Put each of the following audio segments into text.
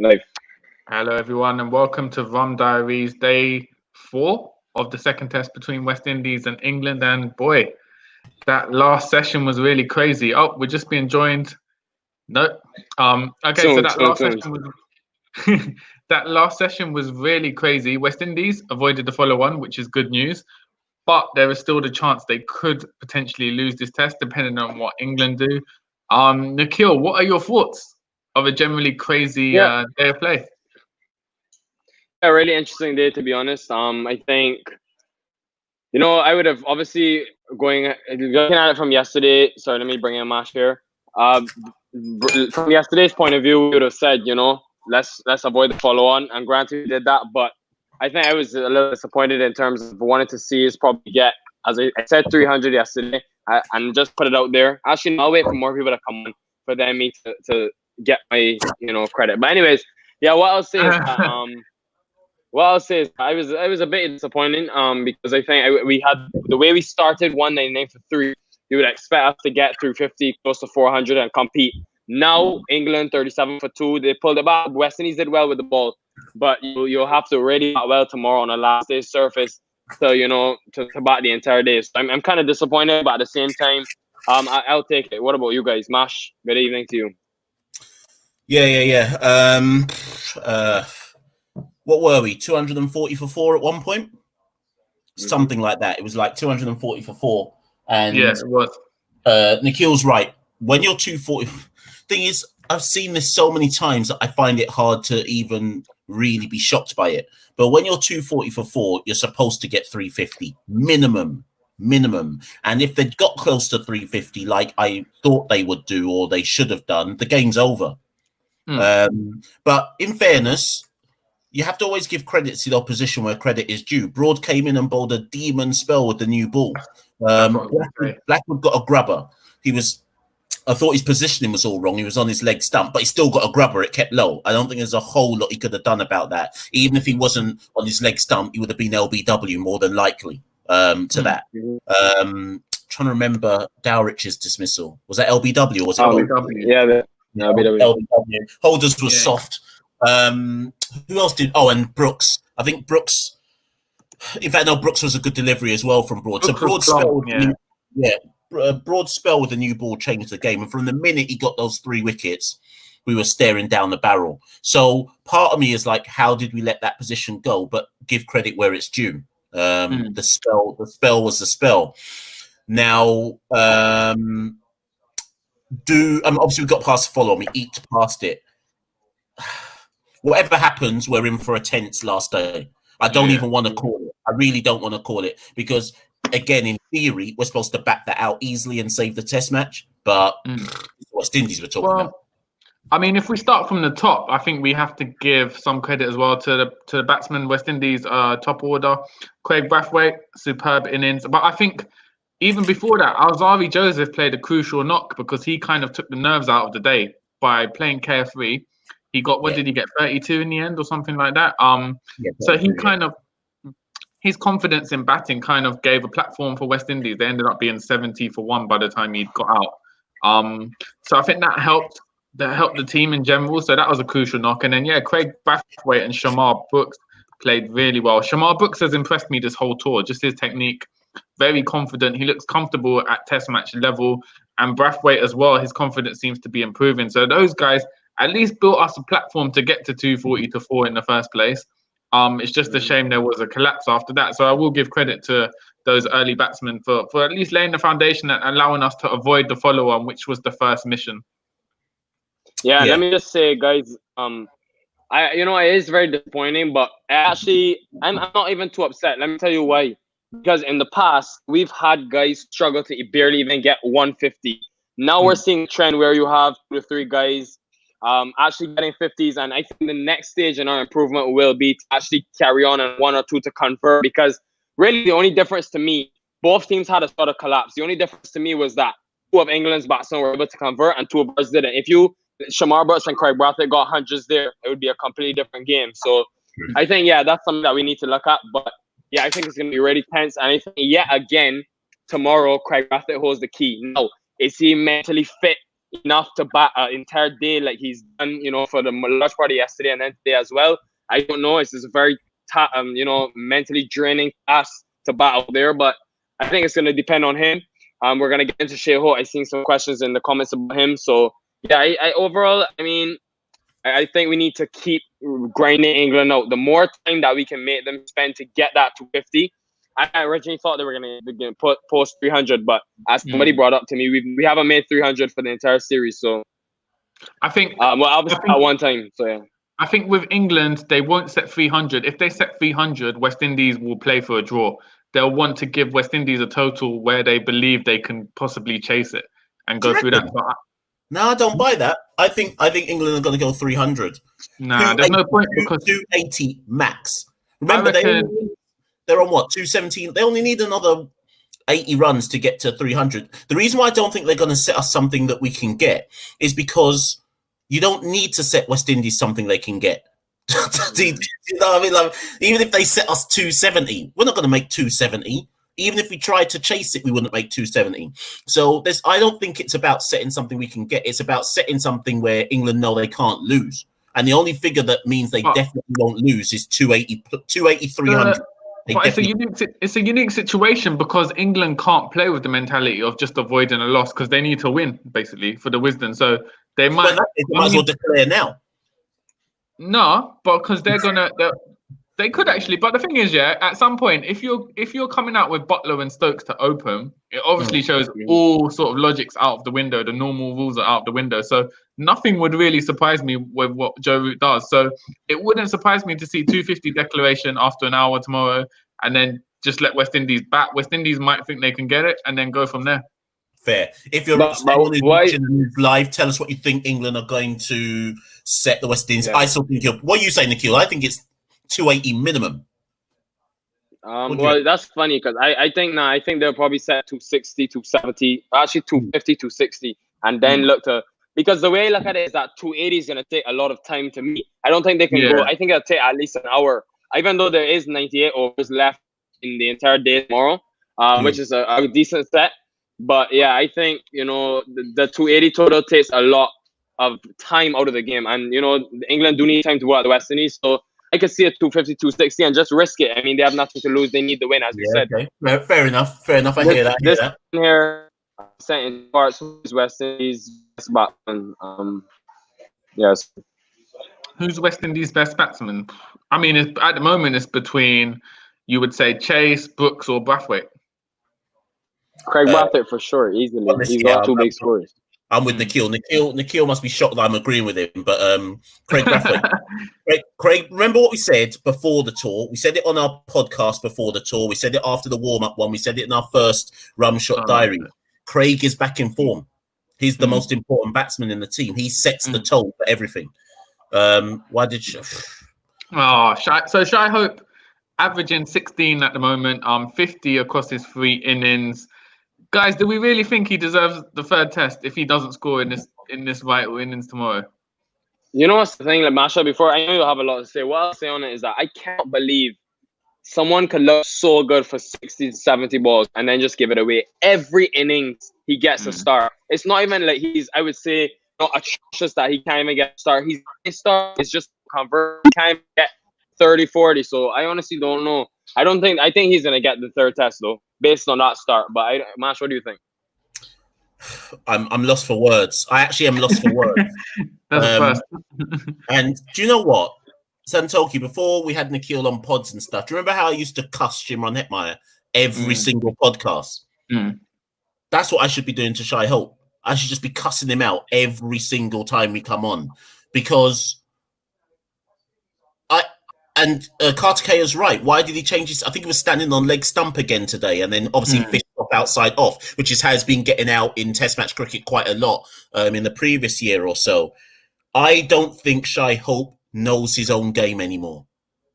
Life. Hello, everyone, and welcome to Diaries, day 4 of the second test between West Indies and England. And boy, that last session was really crazy. Oh, we're just being joined. No, okay, so Soon, that soon, last soon. session was that last session was really crazy. West Indies avoided the follow-on, which is good news, but there is still the chance they could potentially lose this test, depending on what England do. Nikhil, what are your thoughts of a generally crazy Yeah, day of play? a really interesting day to be honest. I think I would have obviously looking at it from yesterday. Sorry, let me bring in Mash here. From yesterday's point of view, we would have said, let's avoid the follow on, and granted we did that, but I think I was a little disappointed in terms of wanting to see us probably get, as I said, 300 yesterday, and just put it out there. Actually, no, I'll wait for more people to come on for them me to get my credit. But anyways, yeah, I was a bit disappointing because I think we had the way we started 199 for 3. You would expect us to get through 50, close to 400, and compete. Now England 37 for 2. They pulled it back. West Indies did well with the ball, but you'll have to really bat well tomorrow on a last day surface to bat the entire day. So I'm kind of disappointed, but at the same time, I'll take it. What about you guys? Mash, good evening to you. Yeah. What were we? 240 for 4 at one point? Something like that. It was like 240 for 4. And yeah, it was. Nikhil's right. When you're 240, thing is, I've seen this so many times that I find it hard to even really be shocked by it. But when you're 240 for 4, you're supposed to get 350 minimum. And if they'd got close to 350, like I thought they would do or they should have done, the game's over. But in fairness, you have to always give credit to the opposition where credit is due. Broad came in and bowled a demon spell with the new ball. Blackwood got a grubber. I thought his positioning was all wrong. He was on his leg stump, but he still got a grubber. It kept low. I don't think there's a whole lot he could have done about that. Even if he wasn't on his leg stump, he would have been LBW more than likely to that. Trying to remember Dowrich's dismissal. Was that LBW or was it LBW? Yeah, LBW. Holders was soft. Who else did? Oh, and Brooks. I think Brooks. In fact, no, Brooks was a good delivery as well from Broad. So Broad spell, Broad spell with the new ball changed the game. And from the minute he got those 3 wickets, we were staring down the barrel. So part of me is like, how did we let that position go? But give credit where it's due. The spell was the spell. Now, obviously we got past the follow on. We eked past it. Whatever happens, we're in for a tense last day. I don't even want to call it. I really don't want to call it because, again, in theory, we're supposed to back that out easily and save the test match. But West Indies we're talking about. I mean, if we start from the top, I think we have to give some credit as well to the batsman, West Indies top order, Craig Brathwaite, superb innings. But I think even before that, Alzari Joseph played a crucial knock because he kind of took the nerves out of the day by playing carefree. He got, did he get 32 in the end or something like that? So he kind of, his confidence in batting kind of gave a platform for West Indies. They ended up being 70 for 1 by the time he got out. So I think that helped the team in general. So that was a crucial knock. And then, Craig Brathwaite and Shamar Brooks played really well. Shamar Brooks has impressed me this whole tour, just his technique. Very confident. He looks comfortable at test match level. And Brathwaite as well, his confidence seems to be improving. So those guys at least built us a platform to get to 240 to 4 in the first place. It's just a shame there was a collapse after that. So I will give credit to those early batsmen for at least laying the foundation and allowing us to avoid the follow-on, which was the first mission. Yeah, let me just say, guys, it is very disappointing, but actually, I'm not even too upset. Let me tell you why. Because in the past, we've had guys struggle to barely even get 150. Now we're seeing a trend where you have 2 to 3 guys actually getting 50s, and I think the next stage in our improvement will be to actually carry on and 1 or 2 to convert, because really the only difference to me, both teams had a sort of collapse. The only difference to me was that 2 of England's batsmen were able to convert and 2 of ours didn't. If Shamar Brooks and Craig Brathwaite got hundreds there, it would be a completely different game. So I think, that's something that we need to look at. But I think it's going to be really tense. And I think, again, tomorrow, Craig Brathwaite holds the key. Now, is he mentally fit enough to bat an entire day like he's done, for the large part of yesterday and then today as well. I don't know. It's just a very, mentally draining task to bat out there, but I think it's going to depend on him. We're going to get into Shea Holt. I've seen some questions in the comments about him. So, yeah, I overall, I think we need to keep grinding England out. The more time that we can make them spend to get that 250. I originally thought they were going to post 300, but as somebody brought up to me, we haven't made 300 for the entire series. So I think, obviously at one time. So yeah, I think with England, they won't set 300. If they set 300, West Indies will play for a draw. They'll want to give West Indies a total where they believe they can possibly chase it and go through that. No, I don't buy that. I think England are going to go 300. Nah, there's no point because 280 max. Remember, they're on what, 217? They only need another 80 runs to get to 300. The reason why I don't think they're going to set us something that we can get is because you don't need to set West Indies something they can get. You know what I mean? Like, even if they set us 270, we're not going to make 270. Even if we tried to chase it, we wouldn't make 270. So I don't think it's about setting something we can get. It's about setting something where England know they can't lose. And the only figure that means they definitely won't lose is 280, 300. But it's a unique situation because England can't play with the mentality of just avoiding a loss because they need to win, basically, for the wisdom. So they might as well declare now. No, but because they could actually. But the thing is, at some point, if you're coming out with Butler and Stokes to open, it obviously shows all sort of logics out of the window. The normal rules are out of the window. So nothing would really surprise me with what Joe Root does. So it wouldn't surprise me to see 250 declaration after an hour tomorrow, and then just let West Indies bat. West Indies might think they can get it, and then go from there. Fair. If you're watching live, tell us what you think England are going to set the West Indies. Yeah. I still think what are you saying, Nikhil? I think it's 280 minimum. Well, that's funny because I think they'll probably set 260, 270, actually 250, 260, and then look to, because the way I look at it is that 280 is going to take a lot of time to meet. I don't think they can go. I think it'll take at least an hour, even though there is 98 overs left in the entire day tomorrow, which is a decent set. But yeah, I think, the 280 total takes a lot of time out of the game. And, England do need time to go out the West Indies. So I could see a 250, 260 and just risk it. I mean, they have nothing to lose. They need the win, as you said. Okay. Fair enough. I hear that. Here, in parts of West Indies best batsman. Yes. Who's West Indies' best batsman? I mean, at the moment, it's between, you would say, Chase, Brooks, or Brathwaite. Craig Brathwaite for sure, easily. He's got two big scores. I'm with Nikhil. Nikhil must be shocked that I'm agreeing with him. But Craig Brathwaite. Craig, remember what we said before the tour? We said it on our podcast before the tour. We said it after the warm-up one. We said it in our first Rum Shot Diary. Craig is back in form. He's the most important batsman in the team. He sets the tone for everything. Why did you... Shai Hope averaging 16 at the moment, 50 across his 3 innings. Guys, do we really think he deserves the third test if he doesn't score in this vital innings tomorrow? You know what's the thing, like Masha, before I know you'll have a lot to say. What I'll say on it is that I can't believe someone could look so good for 60 to 70 balls and then just give it away. Every innings he gets a start. It's not even like he's, I would say, not atrocious that he can't even get a start. His start is just convert. He can't even get 30, 40. So I honestly don't know. I think he's gonna get the third test though, based on that start. But Mash, what do you think? I'm lost for words. I actually am lost for words. That's and do you know what, Santoki? Before we had Nikhil on pods and stuff, do you remember how I used to cuss Shimron Hetmeyer every single podcast? That's what I should be doing to Shai Hope. I should just be cussing him out every single time we come on, because Kartikeya's right. Why did he change his? I think he was standing on leg stump again today, and then obviously fished off outside off, which has been getting out in Test match cricket quite a lot in the previous year or so. I don't think Shai Hope knows his own game anymore.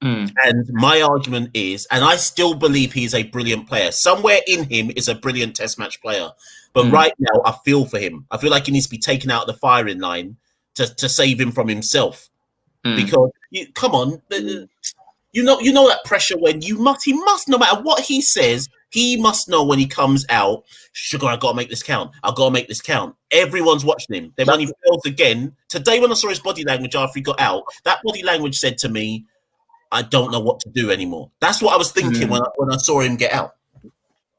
And my argument is, and I still believe he's a brilliant player. Somewhere in him is a brilliant Test match player. But right now, I feel for him. I feel like he needs to be taken out of the firing line to save him from himself. Because come on, you know that pressure when he must, no matter what he says, He must know when he comes out, sugar, I gotta make this count. I gotta make this count. Everyone's watching him. Then when he fails again, today when I saw his body language after he got out, that body language said to me, I don't know what to do anymore. That's what I was thinking when I saw him get out.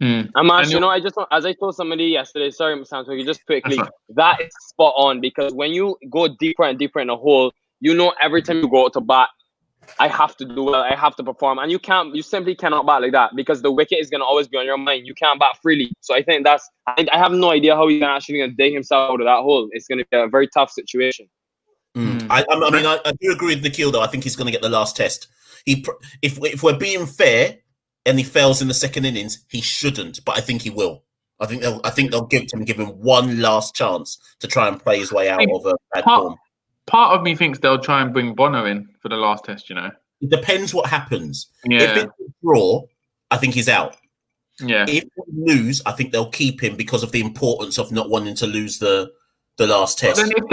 Amash, you know, as I told somebody yesterday, sorry, Santoki, just quickly, that is spot on, because when you go deeper and deeper in a hole, you know, every time you go out to bat, I have to do well, I have to perform, and you simply cannot bat like that, because the wicket is going to always be on your mind. You can't bat freely. So I think I have no idea how he's actually going to dig himself out of that hole. It's going to be a very tough situation. I mean, I do agree with Nikhil, though. I think he's going to get the last test. If we're being fair and he fails in the second innings, he shouldn't, but I think he will. I think they'll give him one last chance to try and play his way out of a bad form. Part of me thinks they'll try and bring Bono in for the last test, you know. It depends what happens. Yeah. If it's a draw, I think he's out. Yeah. If they lose, I think they'll keep him because of the importance of not wanting to lose the last test. But then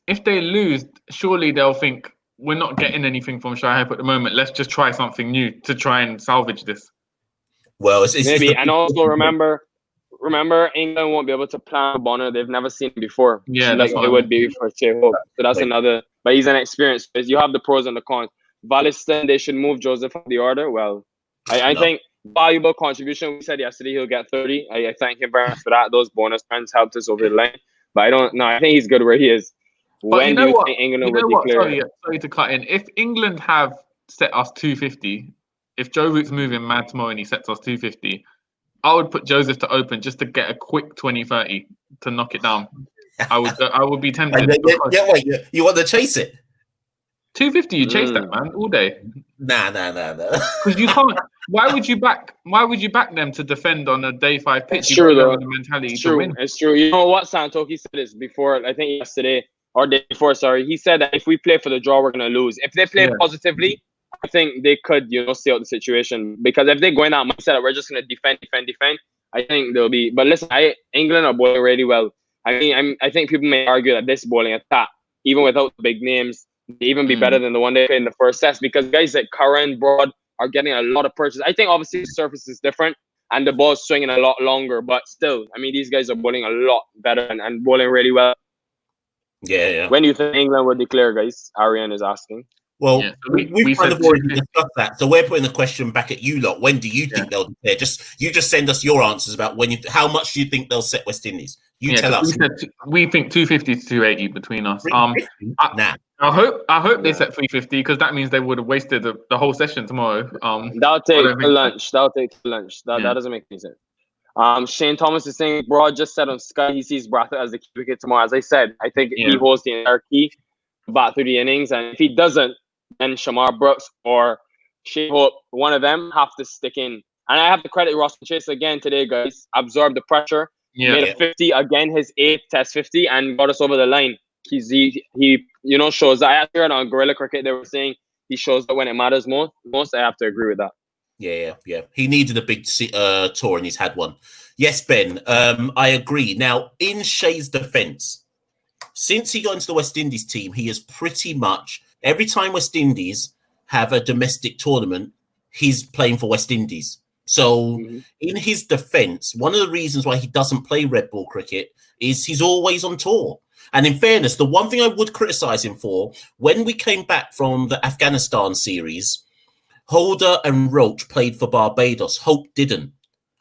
if they lose, surely they'll think we're not getting anything from Shai at the moment. Let's just try something new to try and salvage this. Well, maybe, and also remember, England won't be able to plan Bonner. They've never seen him before. Yeah, like it would be for Shea Hope. So that's another. But he's an experienced. You have the pros and the cons. Valiston, they should move Joseph up the order. Well, I think valuable contribution. We said yesterday he'll get 30. I thank him very much for that. Those bonus points helped us over the line. But I don't know. I think he's good where he is. But when do you think England will declare? Sorry to cut in. If England have set us 250, if Joe Root's moving mad tomorrow and he sets us 250, I would put Joseph to open just to get a quick 20-30 to knock it down. I would be tempted. Wait, you want to chase it? 250, you chase that, man, all day. Nah. Because you can't. Why would you back them to defend on a day 5 pitch? It's true, though. The mentality it's to true. win. It's true. You know what, Santoki said this before, I think yesterday or day before, sorry. He said that if we play for the draw, we're going to lose. If they play positively, I think they could, see out the situation. Because if they go in that mindset that we're just going to defend, I think they'll be. But listen, England are bowling really well. I mean, I think people may argue that this bowling attack, even without the big names, may even be better than the one they played in the first test, because guys like Curran, Broad are getting a lot of purchase. I think obviously the surface is different and the ball's swinging a lot longer, but still, I mean, these guys are bowling a lot better and bowling really well. Yeah. When do you think England will declare, guys? Ariane is asking. Well, we kind of already discussed that, so we're putting the question back at you lot. When do you think they'll declare? You just send us your answers about how much do you think they'll set West Indies? You tell us. We think 250 to 280 between us. Nah. I hope they set 350, because that means they would have wasted the whole session tomorrow. That'll take lunch. That doesn't make any sense. Shane Thomas is saying Broad just said on Sky he sees Bradford as the key wicket tomorrow. As I said, I think he holds the entire key about through the innings, and if he doesn't, then Shamar Brooks or Shea Hope, one of them have to stick in. And I have to credit Ross Chase again today, guys. Absorbed the pressure. Made a 50 again, his 8th Test 50, and got us over the line. He shows that. I actually heard on Guerrilla Cricket they were saying he shows that when it matters most. I have to agree with that. Yeah. He needed a big tour, and he's had one. Yes, Ben. I agree. Now, in Shea's defence, since he got into the West Indies team, he has pretty much every time West Indies have a domestic tournament, he's playing for West Indies. So in his defence, one of the reasons why he doesn't play red ball cricket is he's always on tour. And in fairness, the one thing I would criticise him for, when we came back from the Afghanistan series, Holder and Roach played for Barbados. Hope didn't.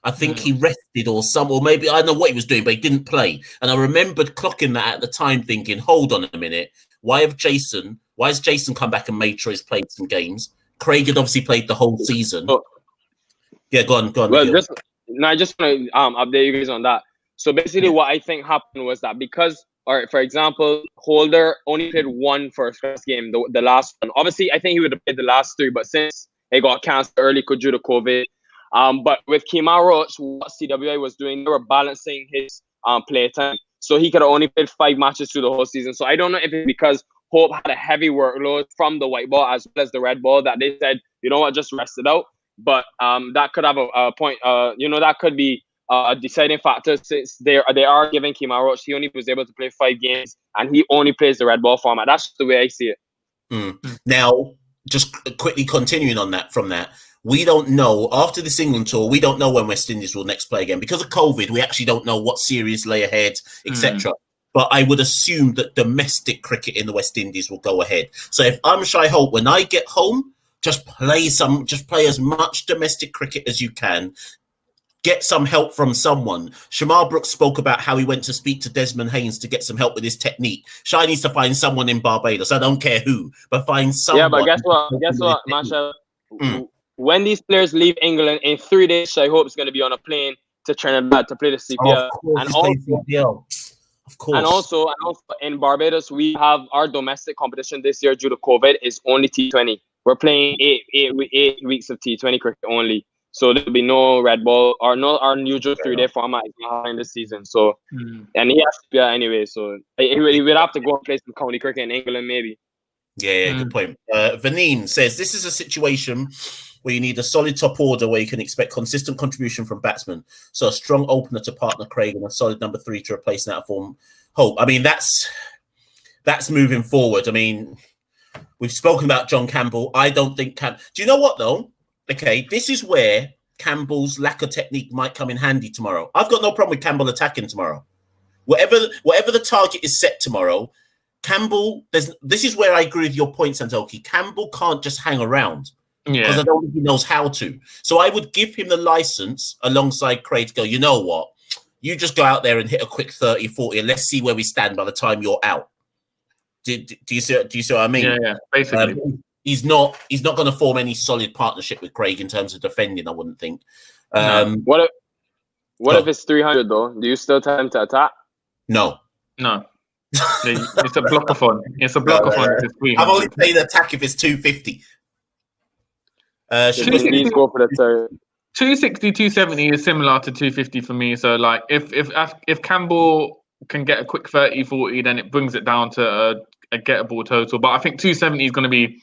I think he rested or maybe I don't know what he was doing, but he didn't play. And I remembered clocking that at the time thinking, hold on a minute. Why has Jason come back and made sure he's played some games? Craig had obviously played the whole season. Go on. Well, I just want to update you guys on that. So basically what I think happened was that because, for example, Holder only played one first game, the last one. Obviously, I think he would have played the last 3, but since it got cancelled early due to COVID, but with Kemar Roach, what CWA was doing, they were balancing his play time. So he could have only played 5 matches through the whole season. So I don't know if it's because Hope had a heavy workload from the white ball as well as the red ball that they said, you know what, just rest it out. But that could have a point. That could be a deciding factor since they are giving Kemar Roach. He only was able to play 5 games and he only plays the red ball format. That's the way I see it. Now, just quickly continuing on that from that, we don't know after this England tour. We don't know when West Indies will next play again because of COVID. We actually don't know what series lay ahead, etc. But I would assume that domestic cricket in the West Indies will go ahead. So if I'm Shai Holt, when I get home, just play as much domestic cricket as you can. Get some help from someone. Shamar Brooks spoke about how he went to speak to Desmond Haynes to get some help with his technique. Shai needs to find someone in Barbados. I don't care who, but find someone. Yeah, but guess what, Marshall? When these players leave England in 3 days, Shai Hope's going to be on a plane to Trinidad to play the CPL. Of course. And also in Barbados, we have our domestic competition this year due to COVID is only T20. We're playing 8 weeks of T20 cricket only. So there'll be no red ball or no our usual 3-day format in this season. So and he has to be anyway. So he would have to go and play some county cricket in England maybe. Yeah, good point. Vaneen says this is a situation where you need a solid top order where you can expect consistent contribution from batsmen. So a strong opener to partner Craig and a solid number 3 to replace an out-of-form Hope. I mean, that's moving forward. I mean, we've spoken about John Campbell. I don't think do you know what though? Okay, this is where Campbell's lack of technique might come in handy tomorrow. I've got no problem with Campbell attacking tomorrow. Whatever the target is set tomorrow, Campbell, this is where I agree with your point, Santoki. Campbell can't just hang around because I don't think he knows how to. So I would give him the license alongside Craig to go, you know what? You just go out there and hit a quick 30, 40, and let's see where we stand by the time you're out. Do you see what I mean? Yeah, basically. He's not going to form any solid partnership with Craig in terms of defending, I wouldn't think. What if it's 300 though? Do you still tell him to attack? No. It's a block-a-thon. It's a block-a-thon. I'm only playing attack if it's 250. Please go for the 260, 270 is similar to 250 for me. So like if Campbell can get a quick 30, 40, then it brings it down to a gettable total. But I think 270 is going to be,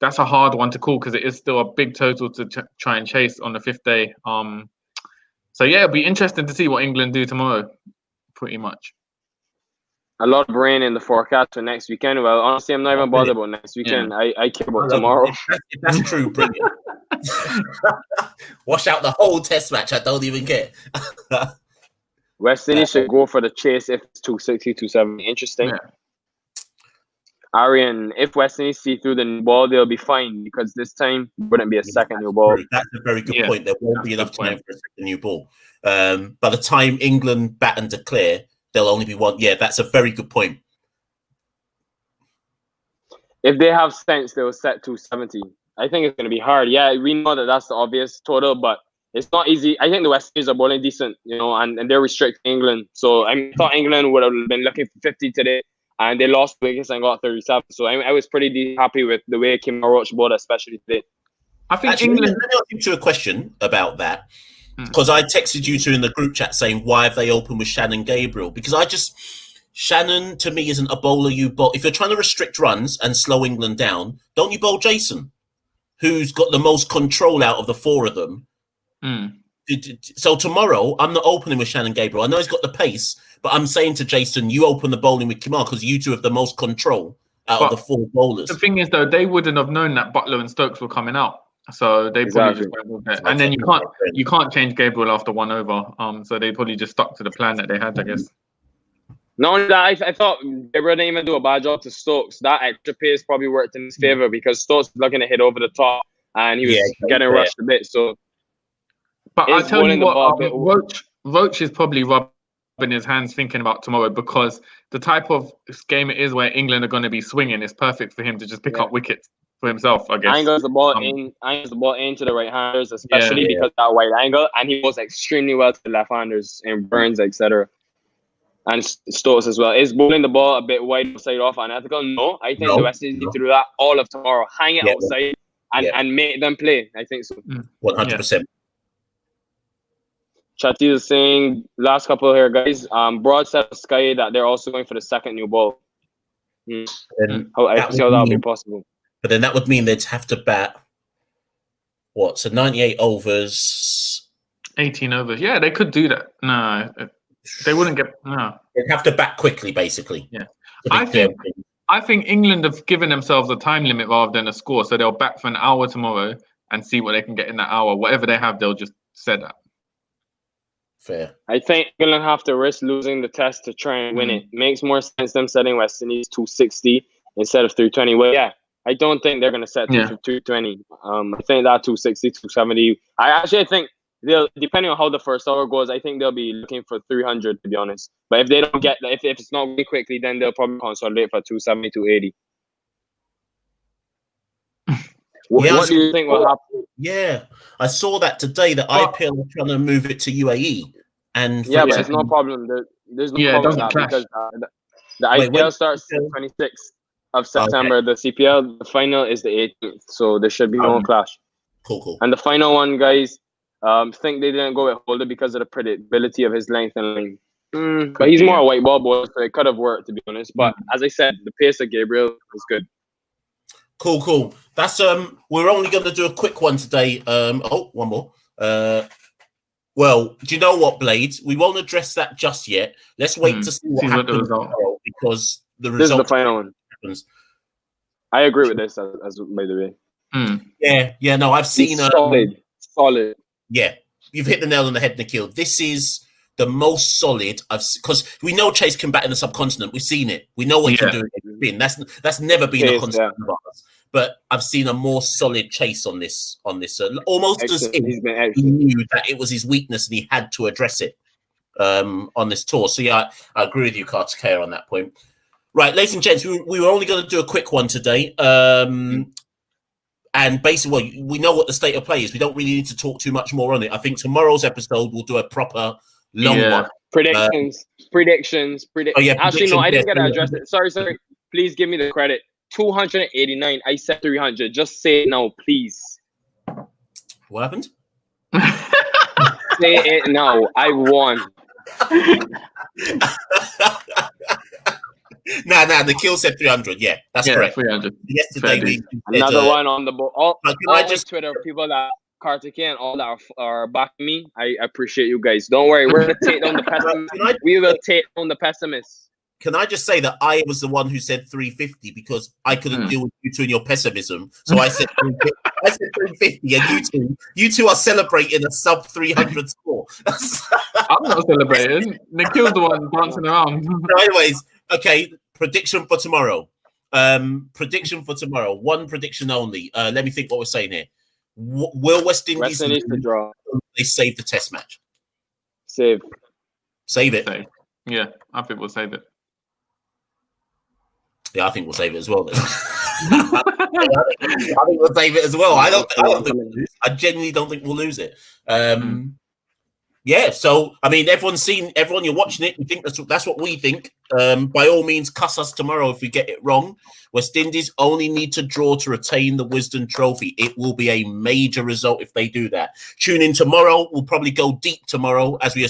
that's a hard one to call because it is still a big total to try and chase on the 5th day. So yeah, it'll be interesting to see what England do tomorrow, pretty much. A lot of rain in the forecast for next weekend. Well, honestly, I'm not even bothered about next weekend. Yeah. I care about tomorrow. If that's true, brilliant. Wash out the whole test match. I don't even care. West Indies should go for the chase if it's 260, 270. Interesting. Yeah. Arian, if West Indies see through the new ball, they'll be fine because this time wouldn't be a second new ball. That's a very good point. There won't be enough time for a second new ball. By the time England bat and declare, there'll only be one. Yeah, that's a very good point. If they have sense, they'll set 270. I think it's going to be hard. Yeah, we know that that's the obvious total, but it's not easy. I think the West Indies are bowling decent, and they're restricting England. So I thought England would have been looking for 50 today, and they lost wickets and got 37. So I was pretty happy with the way Kim Roach bowled, especially today. I think England. Let me ask you a question about that. Because I texted you two in the group chat saying, why have they opened with Shannon Gabriel? Because Shannon to me isn't a bowler you bowl. If you're trying to restrict runs and slow England down, don't you bowl Jason, who's got the most control out of the 4 of them? So tomorrow, I'm not opening with Shannon Gabriel. I know he's got the pace, but I'm saying to Jason, you open the bowling with Kimar because you two have the most control out of the 4 bowlers. The thing is, though, they wouldn't have known that Butler and Stokes were coming out. So they probably just went with it. And then you can't change Gabriel after 1 over. So they probably just stuck to the plan that they had, I guess. Not only that, I thought Gabriel didn't even do a bad job to Stokes. That extra pace probably worked in his favour because Stokes was looking to hit over the top and he was getting rushed a bit. So, but I tell you what, Roach is probably rubbing his hands thinking about tomorrow because the type of game it is where England are going to be swinging is perfect for him to just pick up wickets for himself, I guess. Angles the ball into the right-handers, especially because that wide angle, and he goes extremely well to the left-handers and Burns, etc. And Stokes as well. Is bowling the ball a bit wide outside off unethical? No, I think the West Indies need to do that all of tomorrow. Hang it outside and make them play. I think so. 100%. Chati is saying, last couple here, guys. Broad said Sky that they're also going for the second new ball. I see how that would be possible. But then that would mean they'd have to bat, so 98 overs? 18 overs. Yeah, they could do that. No, they wouldn't get... No. They'd have to bat quickly, basically. Yeah. I think England have given themselves a time limit rather than a score, so they'll bat for an hour tomorrow, and see what they can get in that hour. Whatever they have, they'll just set that. Fair. I think they're gonna have to risk losing the test to try and win it. Makes more sense them setting West Indies 260 instead of 320. Well, yeah, I don't think they're gonna set 220. I think that 260, 270. I think they'll, depending on how the first hour goes, I think they'll be looking for 300 to be honest. But if they don't get, if it's not really quickly, then they'll probably consolidate for 270, 280. What do you think will happen? Yeah, I saw that today. That IPL are trying to move it to UAE, and but there's no problem. There's no problem with that because the IPL starts the 26th of September. The CPL, the final is the 18th, so there should be no clash. Cool. And the final one, guys, think they didn't go with Holder because of the predictability of his length and line. But he's more a white ball boy, so it could have worked to be honest. But as I said, the pace of Gabriel is good. Cool. That's we're only going to do a quick one today. One more. Well, do you know what, Blades? We won't address that just yet. Let's wait to see what happens tomorrow, because the result. This is the final one. Happens. I agree with this, as by the way. Yeah. No, I've seen solid. Yeah, you've hit the nail on the head, Nikhil. This is the most solid because we know Chase can bat in the subcontinent. We've seen it. We know what he can do in spin. That's never been a concern of ours. But I've seen a more solid Chase on this. Almost as if he knew that it was his weakness and he had to address it on this tour. So yeah, I agree with you, Kartikeya, on that point. Right, ladies and gents, we were only going to do a quick one today. And basically, we know what the state of play is. We don't really need to talk too much more on it. I think tomorrow's episode we'll do a proper long one. Predictions. Oh, yeah, actually, no, I didn't get to address it. Sorry. Please give me the credit. 289. I said 300. Just say it now, please. What happened? Say it now. I won. Nah, the kill said 300. Yeah, that's correct. 300. Yesterday, another one on the board. All Twitter people that Kartikeya and all that are backing me. I appreciate you guys. Don't worry, we're gonna take down the pessimists. We will take down the pessimists. Can I just say that I was the one who said 350 because I couldn't deal with you two and your pessimism. So I said 350, and you two are celebrating a sub 300 score. I'm not celebrating. Nikhil's the one dancing around. So anyways, okay, prediction for tomorrow. One prediction only. Let me think what we're saying here. Will West Indies to draw? They save the test match? Save it. Save. Yeah, I think we'll save it. Yeah, I think we'll save it as well. Then. I think we'll save it as well. I don't think we'll lose. I genuinely don't think we'll lose it. Yeah, so I mean, everyone you're watching it, you think that's what we think. By all means, cuss us tomorrow if we get it wrong. West Indies only need to draw to retain the Wisden Trophy. It will be a major result if they do that. Tune in tomorrow. We'll probably go deep tomorrow as we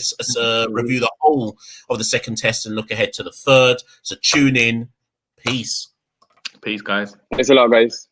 review the whole of the second test and look ahead to the third. So tune in. Peace. Peace, guys. Thanks a lot, guys.